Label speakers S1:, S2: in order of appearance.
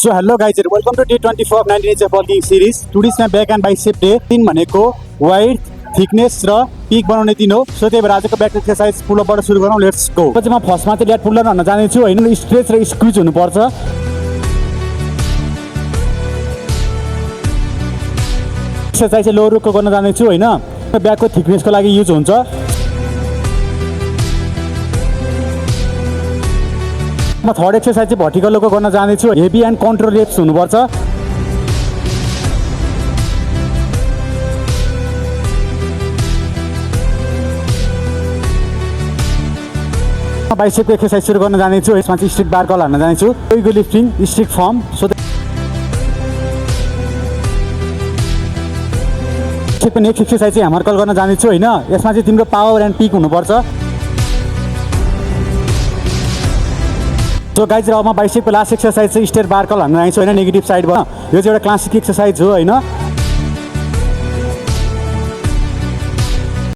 S1: So hello गाइजहरु, welcome to day 24 of 19 as bulking series. टुडिसमा back and bicep day 3 भनेको wide thickness र pick बनाउने दिन हो। सो त्यही भएर आजको ब्याक एक्सरसाइज पुल अपबाट सुरु गरौँ। Let's go. पछि म फर्स्टमा चाहिँ ल्याट पुल डाउन गर्न जानेछु हैन। स्ट्रेच र स्क्विज हुनुपर्छ। एक्सरसाइज चाहिँ लोवर रोकको गर्न जानेछु हैन। ब्याकको थिकनेसको लागि युज हुन्छ। म थर्ड एक्सरसाइज चाहिँ भर्टिकल लोको गर्न जानेछु। हेभी एन्ड कन्ट्रोल रेप्स हुनुपर्छ। बाइसेपको एक्सरसाइज सुरु गर्न जानेछु। यसमा चाहिँ स्ट्रिक बार कर्ल हान्न जानेछु। Ego lifting, strict form. So next exercise चाहिँ ह्यामर कर्ल गर्न जानेछु हैन। यसमा चाहिँ तिम्रो पावर एन्ड पिक हुनुपर्छ। सो गाइज, अब म बाइसेपको लास्ट एक्सरसाइज चाहिँ स्टेयर बार कर्ल हान्न जानेछु हैन, नेगेटिभ साइडबाट। यो चाहिँ एउटा क्लासिक एक्सरसाइज हो हैन।